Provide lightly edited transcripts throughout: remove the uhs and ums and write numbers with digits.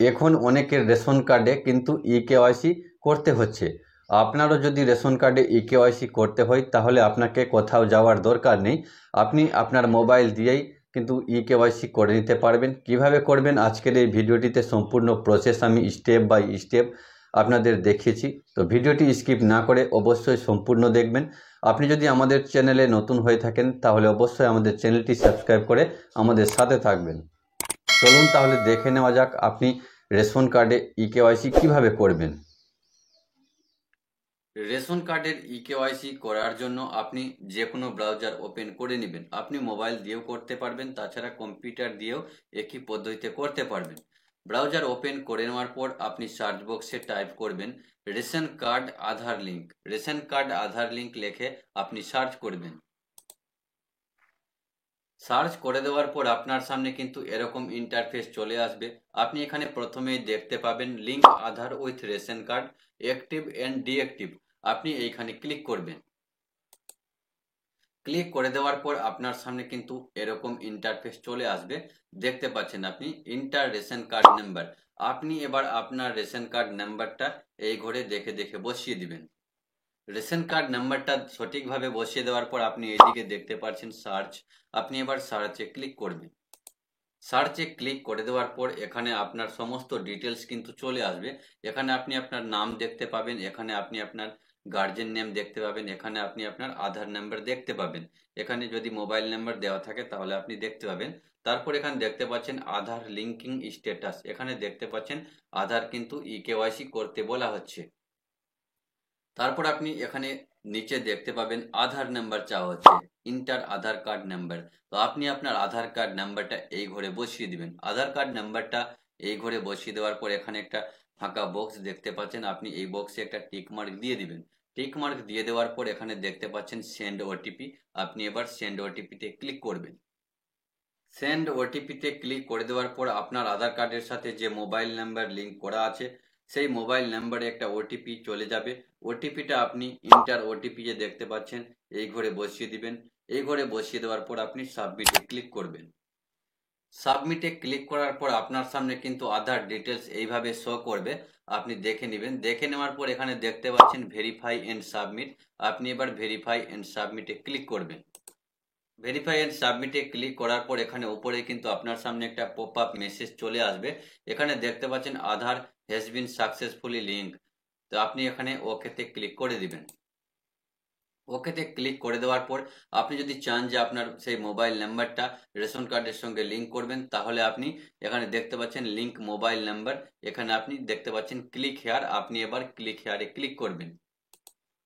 এখন অনেকের রেশন কার্ডে কিন্তু ইকেওয়াইসি করতে হচ্ছে। আপনারও যদি রেশন কার্ডে ইকেওয়াইসি করতে হয় তাহলে আপনাকে কোথাও যাওয়ার দরকার নেই, আপনি আপনার মোবাইল দিয়েই কিন্তু ইকেওয়াইসি করে নিতে পারবেন। কিভাবে করবেন আজকের এই ভিডিওটিতে সম্পূর্ণ প্রসেস আমি স্টেপ বাই স্টেপ আপনাদের দেখিয়েছি। তো ভিডিওটি স্কিপ না করে অবশ্যই সম্পূর্ণ দেখবেন। আপনি যদি আমাদের চ্যানেলে নতুন হয়ে থাকেন তাহলে অবশ্যই আমাদের চ্যানেলটি সাবস্ক্রাইব করে আমাদের সাথে থাকবেন। চলুন তাহলে দেখে নেওয়া যাক আপনি রেশন কার্ডে ইকেওয়াইসি কিভাবে করবেন। রেশন কার্ডের ইকেওয়াইসি করার জন্য আপনি যে কোনো ব্রাউজার ওপেন করে নেবেন। আপনি মোবাইল দিয়েও করতে পারবেন, তাছাড়া কম্পিউটার দিয়েও একই পদ্ধতিতে করতে পারবেন। ব্রাউজার ওপেন করে নেওয়ার পর আপনি সার্চ বক্সে টাইপ করবেন রেশন কার্ড আধার লিঙ্ক। রেশন কার্ড আধার লিঙ্ক লিখে আপনি সার্চ করবেন। সার্চ করে দেওয়ার পর আপনার সামনে কিন্তু এরকম ইন্টারফেস চলে আসবে। আপনি এখানে প্রথমেই দেখতে পাবেন link Aadhaar with ration card active and deactive. আপনি এইখানে ক্লিক করবেন। ক্লিক করে দেওয়ার পর আপনার সামনে কিন্তু এরকম ইন্টারফেস চলে আসবে। দেখতে পাচ্ছেন আপনি ইন্টার রেশন কার্ড নাম্বার। আপনি এবার আপনার রেশন কার্ড নাম্বারটা এই ঘরে দেখে দেখে বসিয়ে দিবেন। রেশন কার্ড নাম্বারটা সঠিকভাবে বসিয়ে দেওয়ার পর আপনি এইদিকে দেখতে পাচ্ছেন সার্চ। আপনি এবার সার্চে ক্লিক করবেন। সার্চে ক্লিক করে দেওয়ার পর এখানে আপনার সমস্ত ডিটেলস কিন্তু চলে আসবে। এখানে আপনি আপনার নাম দেখতে পাবেন, এখানে আপনি আপনার গার্জেন নেম দেখতে পাবেন, এখানে আপনি আপনার আধার নাম্বার দেখতে পাবেন। এখানে যদি মোবাইল নাম্বার দেওয়া থাকে তাহলে আপনি দেখতে পাবেন। তারপর এখানে দেখতে পাচ্ছেন আধার লিঙ্কিং স্ট্যাটাস। এখানে দেখতে পাচ্ছেন আধার কিন্তু ইকেওয়াইসি করতে বলা হচ্ছে। তারপর আপনি এখানে নিচে দেখতে পাবেন আধার নাম্বার চাওয়া হচ্ছে, ইন্টার আধার কার্ড নাম্বার। তো আপনি আপনার আধার কার্ড নাম্বারটা এই ঘরে বসিয়ে দিবেন। আধার কার্ড নাম্বারটা এই ঘরে বসিয়ে দেওয়ার পর এখানে একটা ফাঁকা বক্স দেখতে পাচ্ছেন, আপনি এই বক্সে একটা টিক মার্ক দিয়ে দিবেন। টিক মার্ক দিয়ে দেওয়ার পর এখানে দেখতে পাচ্ছেন সেন্ড ওটিপি। আপনি এবার সেন্ড ওটিপিতে ক্লিক করবেন। সেন্ড ওটিপিতে ক্লিক করে দেওয়ার পর আপনার আধার কার্ডের সাথে যে মোবাইল নাম্বার লিঙ্ক করা আছে সেই মোবাইল নাম্বারে একটা ওটিপি চলে যাবে। ওটিপিটা আপনি ইন্টার ওটিপি যে দেখতে পাচ্ছেন এই ঘরে বসিয়ে দিবেন। এই ঘরে বসিয়ে দেওয়ার পর আপনি সাবমিটে ক্লিক করবেন। সাবমিটে ক্লিক করার পর আপনার সামনে কিন্তু আধার ডিটেলস এইভাবে শো করবে, আপনি দেখে নেবেন। দেখে নেওয়ার পর এখানে দেখতে পাচ্ছেন ভেরিফাই এন্ড সাবমিট। আপনি এবার ভেরিফাই এন্ড সাবমিটে ক্লিক করবেন। ভেরিফাই এন্ড সাবমিটে ক্লিক করার পর এখানে উপরে কিন্তু আপনার সামনে একটা পপ আপ মেসেজ চলে আসবে। এখানে দেখতে পাচ্ছেন আধার হ্যাজ বিন সাকসেসফুলি লিঙ্ক। তো আপনি এখানে ওকেতে ক্লিক করে দিবেন। ওকেতে ক্লিক করে দেওয়ার পর আপনি যদি চান যে আপনার সেই মোবাইল নাম্বারটা রেশন কার্ডের সঙ্গে লিঙ্ক করবেন তাহলে আপনি এখানে দেখতে পাচ্ছেন লিঙ্ক মোবাইল নাম্বার। এখানে আপনি দেখতে পাচ্ছেন ক্লিক হেয়ার। আপনি এবার ক্লিক হেয়ারে ক্লিক করবেন।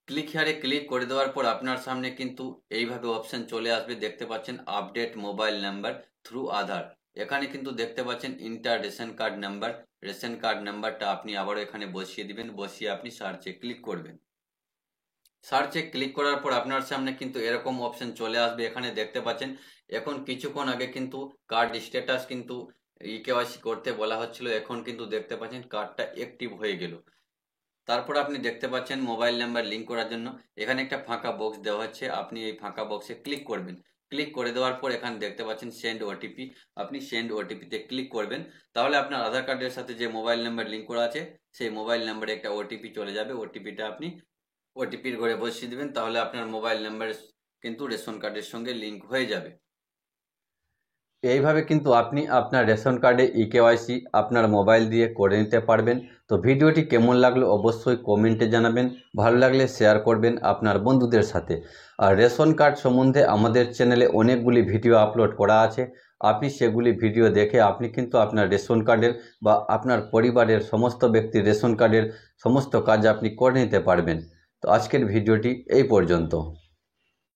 ক্লিক হেয়ারে ক্লিক করে দেওয়ার পর আপনার সামনে কিন্তু এইভাবে অপশন চলে আসবে। দেখতে পাচ্ছেন আপডেট মোবাইল নাম্বার থ্রু আধার। এখানে কিন্তু দেখতে পাচ্ছেন inter ration card number. Ration card নাম্বারটা আপনি আবারও এখানে বসিয়ে দিবেন। বসিয়ে আপনি সার্চে ক্লিক করবেন। সার্চে ক্লিক করার পর আপনার সামনে কিন্তু এরকম অপশন চলে আসবে। এখানে দেখতে পাচ্ছেন এখন কিছুক্ষণ আগে কিন্তু কার্ড স্ট্যাটাস কিন্তু ইকেওয়াইসি করতে বলা হচ্ছিল, এখন কিন্তু দেখতে পাচ্ছেন কার্ডটা অ্যাক্টিভ হয়ে গেল। তারপর আপনি দেখতে পাচ্ছেন মোবাইল নাম্বার লিঙ্ক করার জন্য এখানে একটা ফাঁকা বক্স দেওয়া হচ্ছে, আপনি এই ফাঁকা বক্সে ক্লিক করবেন। ক্লিক করে দেওয়ার পর এখানে দেখতে পাচ্ছেন সেন্ড ওটিপি। আপনি সেন্ড ওটিপিতে ক্লিক করবেন। তাহলে আপনার আধার কার্ডের সাথে যে মোবাইল নাম্বার লিঙ্ক করা আছে সেই মোবাইল নাম্বারে একটা ওটিপি চলে যাবে। ওটিপিটা আপনি ওটিপির ঘরে বসিয়ে দিবেন। তাহলে আপনার মোবাইল নাম্বার কিন্তু রেশন কার্ডের সঙ্গে লিঙ্ক হয়ে যাবে। এইভাবে কিন্তু আপনি আপনার রেশন কার্ডে ইকেওয়াইসি আপনার মোবাইল দিয়ে করে নিতে পারবেন। তো ভিডিওটি কেমন লাগলো অবশ্যই কমেন্টে জানাবেন, ভালো লাগলে শেয়ার করবেন আপনার বন্ধুদের সাথে। আর রেশন কার্ড সম্বন্ধে আমাদের চ্যানেলে অনেকগুলি ভিডিও আপলোড করা আছে, আপনি সেগুলি ভিডিও দেখে আপনি কিন্তু আপনার রেশন কার্ডের বা আপনার পরিবারের সমস্ত ব্যক্তির রেশন কার্ডের সমস্ত কাজ আপনি করে নিতে পারবেন। তো আজকের ভিডিওটি এই পর্যন্ত।